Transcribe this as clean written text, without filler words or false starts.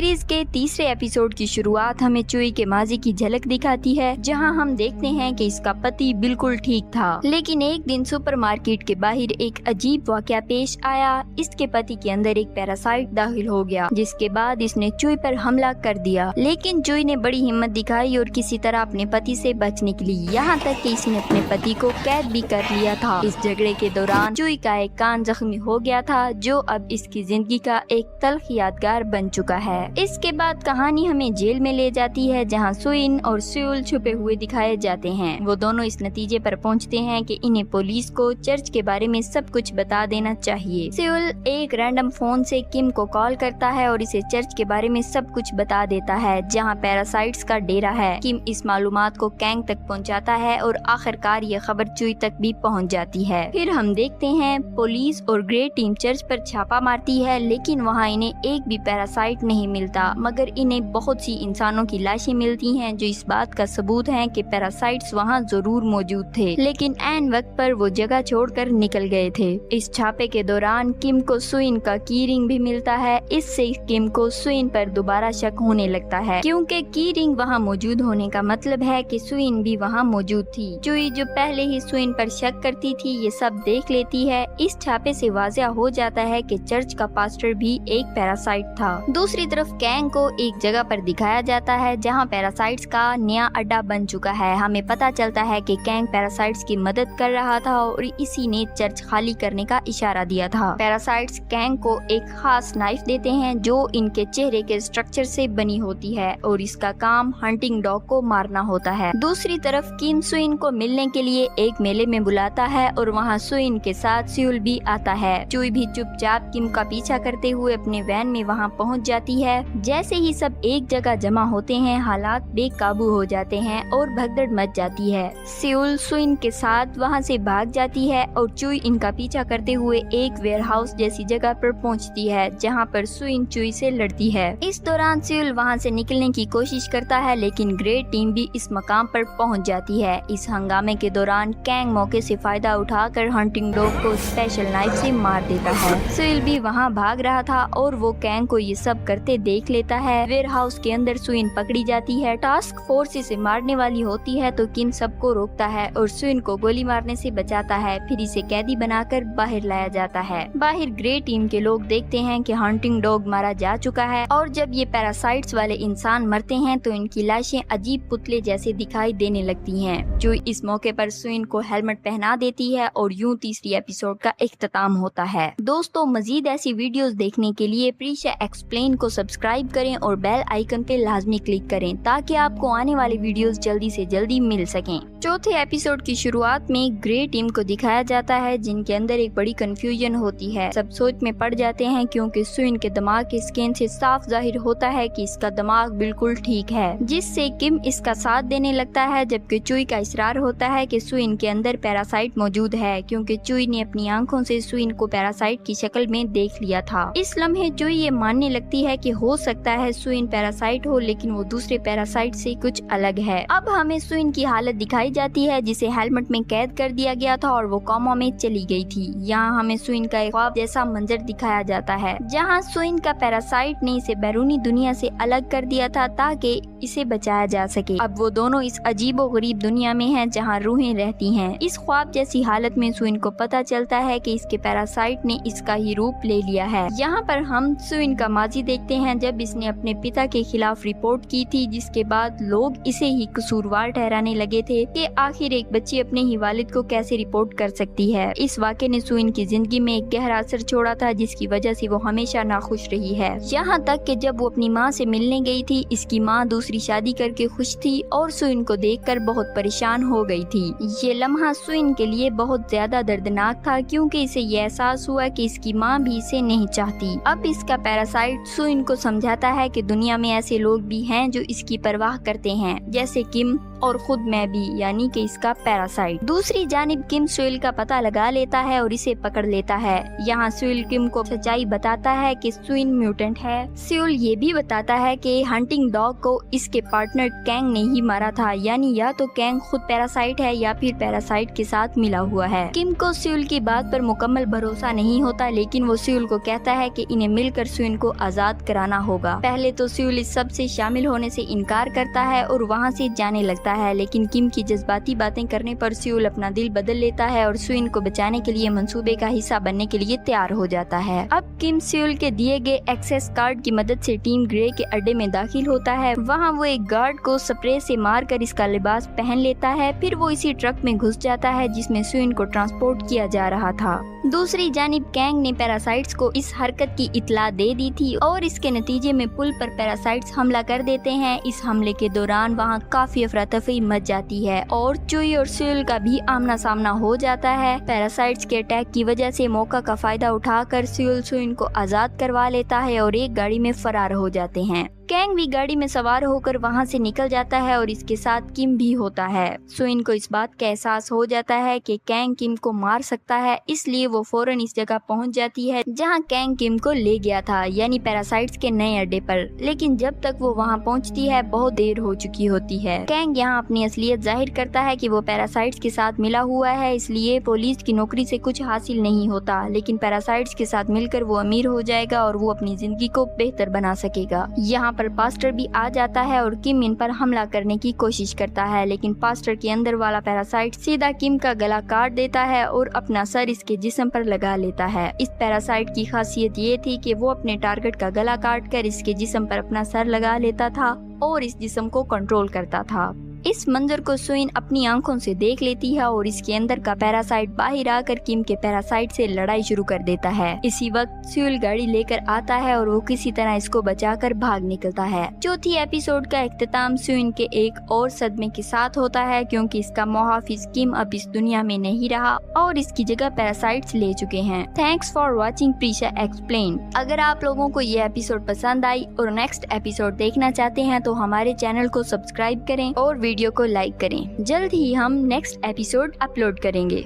Series के तीसरे episode की शुरुआत हमें चुई के माजी की झलक दिखाती है, जहां हम देखते हैं कि इसका पति बिल्कुल ठीक था, लेकिन एक दिन सुपरमार्केट के बाहर एक अजीब वाकया पेश आया। इसके पति के अंदर एक पैरासाइट दाखिल हो गया, जिसके बाद इसने चुई पर हमला कर दिया। लेकिन चुई ने बड़ी हिम्मत दिखाई और किसी तरह अपने पति से बच निकली, यहाँ तक कि इसने अपने पति को कैद भी कर लिया था। इस झगड़े के दौरान चुई का एक कान जख्मी हो गया था, जो अब इसकी जिंदगी का एक तल्ख यादगार बन चुका है। इसके बाद कहानी हमें जेल में ले जाती है, जहां सुइन और स्यूल छुपे हुए दिखाए जाते हैं। वो दोनों इस नतीजे पर पहुंचते हैं कि इन्हें पुलिस को चर्च के बारे में सब कुछ बता देना चाहिए। स्यूल एक रैंडम फोन से किम को कॉल करता है और इसे चर्च के बारे में सब कुछ बता देता है, जहां पैरासाइट्स का डेरा है। किम इस मालूमात को कैंग तक पहुंचाता है और आखिरकार ये खबर चुई तक भी पहुंच जाती है। फिर हम देखते हैं पुलिस और ग्रे टीम चर्च पर छापा मारती है, लेकिन वहाँ इन्हें एक भी पैरासाइट नहीं मिलता, मगर इन्हें बहुत सी इंसानों की लाशें मिलती हैं, जो इस बात का सबूत है कि पैरासाइट्स वहाँ जरूर मौजूद थे, लेकिन ऐन वक्त पर वो जगह छोड़कर निकल गए थे। इस छापे के दौरान किम को सुइन का की रिंग भी मिलता है। इससे किम को सुइन पर दोबारा शक होने लगता है, क्योंकि की रिंग वहाँ मौजूद होने का मतलब है कि सुइन भी वहाँ मौजूद थी। चुई जो पहले ही सुइन पर शक करती थी, ये सब देख लेती है। इस छापे से वाज़ेह हो जाता है कि चर्च का पास्टर भी एक पैरासाइट था। दूसरी तरफ कैंग को एक जगह पर दिखाया जाता है, जहां पैरासाइट्स का नया अड्डा बन चुका है। हमें पता चलता है कि कैंग पैरासाइट्स की मदद कर रहा था और इसी ने चर्च खाली करने का इशारा दिया था। पैरासाइट्स कैंग को एक खास नाइफ देते हैं, जो इनके चेहरे के स्ट्रक्चर से बनी होती है और इसका काम हंटिंग डॉग को मारना होता है। दूसरी तरफ किम सुइन को मिलने के लिए एक मेले में बुलाता है और वहाँ सुइन के साथ स्यूल भी आता है। चुई भी चुपचाप किम का पीछा करते हुए अपने वैन में वहाँ पहुँच जाती है। जैसे ही सब एक जगह जमा होते हैं, हालात बेकाबू हो जाते हैं और भगदड़ मच जाती है। स्यूल सुइन के साथ वहाँ से भाग जाती है और चुई इनका पीछा करते हुए एक वेयरहाउस जैसी जगह पर पहुँचती है, जहाँ पर सुइन चुई से लड़ती है। इस दौरान स्यूल वहाँ से निकलने की कोशिश करता है, लेकिन ग्रे टीम भी इस मकाम पर पहुँच जाती है। इस हंगामे के दौरान कैंग मौके से फायदा उठाकर हंटिंग डॉग को स्पेशल नाइफ से मार देता है। स्यूल भी वहाँ भाग रहा था और वो कैंग को ये सब करते देख लेता है। वेयरहाउस के अंदर सुइन पकड़ी जाती है। टास्क फोर्स इसे मारने वाली होती है, तो किम सबको रोकता है और सुइन को गोली मारने से बचाता है। फिर इसे कैदी बनाकर बाहर लाया जाता है। बाहर ग्रे टीम के लोग देखते हैं कि हंटिंग डॉग मारा जा चुका है, और जब ये पैरासाइट्स वाले इंसान मरते हैं तो इनकी लाशें अजीब पुतले जैसे दिखाई देने लगती हैं। जो इस मौके पर सुइन को हेलमेट पहना देती है और यूं तीसरी एपिसोड का इख्तिताम होता है। दोस्तों, मजीद ऐसी वीडियोस देखने के लिए प्रीशा एक्सप्लेन को सब्सक्राइब करें और बेल आइकन पे लाजमी क्लिक करें, ताकि आपको आने वाली वीडियोस जल्दी से जल्दी मिल सकें। चौथे एपिसोड की शुरुआत में ग्रे टीम को दिखाया जाता है, जिनके अंदर एक बड़ी कंफ्यूजन होती है। सब सोच में पड़ जाते हैं, क्योंकि सुइन के दिमाग के स्कैन से साफ जाहिर होता है कि इसका दिमाग बिल्कुल ठीक है, जिससे किम इसका साथ देने लगता है। जबकि चुई का इसरार होता है कि सुइन के अंदर पैरासाइट मौजूद है, क्योंकि चुई ने अपनी आंखों से सुइन को पैरासाइट की शक्ल में देख लिया था। इस लम्हे चुई ये मानने लगती है कि हो सकता है सुइन पैरासाइट हो, लेकिन वो दूसरे पैरासाइट से कुछ अलग है। अब हमें सुइन की हालत दिखाई जाती है, जिसे हेलमेट में कैद कर दिया गया था और वो कोमा में चली गई थी। यहाँ हमें सुइन का एक ख्वाब जैसा मंजर दिखाया जाता है, जहाँ सुइन का पैरासाइट ने इसे बैरूनी दुनिया से अलग कर दिया था ताकि इसे बचाया जा सके। अब वो दोनों इस अजीबो गरीब दुनिया में हैं, जहाँ रूहें रहती हैं। इस ख्वाब जैसी हालत में सुइन को पता चलता है कि इसके पैरासाइट ने इसका ही रूप ले लिया है। यहाँ पर हम सुइन का माजी देखते हैं, जब इसने अपने पिता के खिलाफ रिपोर्ट की थी, जिसके बाद लोग इसे ही कसूरवार ठहराने लगे थे कि आखिर एक बच्ची अपने ही वालिद को कैसे रिपोर्ट कर सकती है। इस वाक़े ने सुइन की जिंदगी में एक गहरा असर छोड़ा था, जिसकी वजह से वो हमेशा नाखुश रही है। यहाँ तक कि जब वो अपनी माँ से मिलने गई थी, इसकी माँ दूसरी शादी करके खुश थी और सुइन को देखकर बहुत परेशान हो गई थी। ये लम्हा सुइन के लिए बहुत ज्यादा दर्दनाक था, क्योंकि इसे ये एहसास हुआ कि इसकी माँ भी इसे नहीं चाहती। अब इसका पैरासाइट सुइन को समझाता है कि दुनिया में ऐसे लोग भी हैं जो इसकी परवाह करते हैं, जैसे किम और खुद में भी, यानी कि इसका पैरासाइट। दूसरी जानिब किम सुइल का पता लगा लेता है और इसे पकड़ लेता है। यहाँ सुइल किम को सच्चाई बताता है कि सुइन म्यूटेंट है। सुइल ये भी बताता है कि हंटिंग डॉग को इसके पार्टनर कैंग ने ही मारा था, यानी या तो कैंग खुद पैरासाइट है या फिर पैरासाइट के साथ मिला हुआ है। किम को सुइल की बात पर मुकम्मल भरोसा नहीं होता, लेकिन वो सुइल को कहता है कि इन्हें मिलकर सुइन को आजाद कराना होगा। पहले तो सुइल इस सब से शामिल होने से इनकार करता है और वहाँ से जाने लगता है, लेकिन किम की जज्बाती बातें करने पर सुइल अपना दिल बदल लेता है और सुइन को बचाने के लिए मंसूबे का हिस्सा बनने के लिए तैयार हो जाता है। अब किम सुइल के दिए गए एक्सेस कार्ड की मदद से टीम ग्रे के अड्डे में दाखिल होता है। वहाँ वो एक गार्ड को स्प्रे से मारकर इसका लिबास पहन लेता है। फिर वो इसी ट्रक में घुस जाता है जिसमें सुइन को ट्रांसपोर्ट किया जा रहा था। दूसरी जानिब कैंग ने पैरासाइट्स को इस हरकत की इत्तला दे दी थी और इसके नतीजे में पुल पर पैरासाइट्स हमला कर देते हैं। इस हमले के दौरान वहाँ काफी अफरा तफरी मच जाती है और चुई और सुइल का भी आमना सामना हो जाता है। पैरासाइट्स के अटैक की वजह से मौका का फायदा उठाकर सुइल सुइन को आजाद करवा लेता है और एक गाड़ी में फरार हो जाते हैं। कैंग भी गाड़ी में सवार होकर वहां से निकल जाता है और इसके साथ किम भी होता है। सुइन को इस बात का एहसास हो जाता है कि कैंग किम को मार सकता है, इसलिए वो फौरन इस जगह पहुंच जाती है जहां कैंग किम को ले गया था, यानी पैरासाइट्स के नए अड्डे पर। लेकिन जब तक वो वहां पहुंचती है बहुत देर हो चुकी होती है। कैंग यहाँ अपनी असलियत जाहिर करता है कि वो पैरासाइट्स के साथ मिला हुआ है, इसलिए पुलिस की नौकरी से कुछ हासिल नहीं होता, लेकिन पैरासाइट्स के साथ मिलकर वो अमीर हो जाएगा और वो अपनी जिंदगी को बेहतर बना सकेगा। यहाँ पर पास्टर भी आ जाता है और किम इन पर हमला करने की कोशिश करता है, लेकिन पास्टर के अंदर वाला पैरासाइट सीधा किम का गला काट देता है और अपना सर इसके जिस्म पर लगा लेता है। इस पैरासाइट की खासियत ये थी कि वो अपने टारगेट का गला काट कर इसके जिस्म पर अपना सर लगा लेता था और इस जिस्म को कंट्रोल करता था। इस मंजर को सुइन अपनी आंखों से देख लेती है और इसके अंदर का पैरासाइट बाहर आकर किम के पैरासाइट से लड़ाई शुरू कर देता है। इसी वक्त सुइल गाड़ी लेकर आता है और वो किसी तरह इसको बचाकर भाग निकलता है। चौथी एपिसोड का इख्तिताम सुइन के एक और सदमे के साथ होता है, क्योंकि इसका मुहाफिज किम अब इस दुनिया में नहीं रहा और इसकी जगह पैरासाइट्स ले चुके हैं। Thanks for watching Prisha explain. अगर आप लोगों को ये एपिसोड पसंद आई और नेक्स्ट एपिसोड देखना चाहते हैं तो हमारे चैनल को सब्सक्राइब करें और वीडियो को लाइक करें। जल्द ही हम नेक्स्ट एपिसोड अपलोड करेंगे।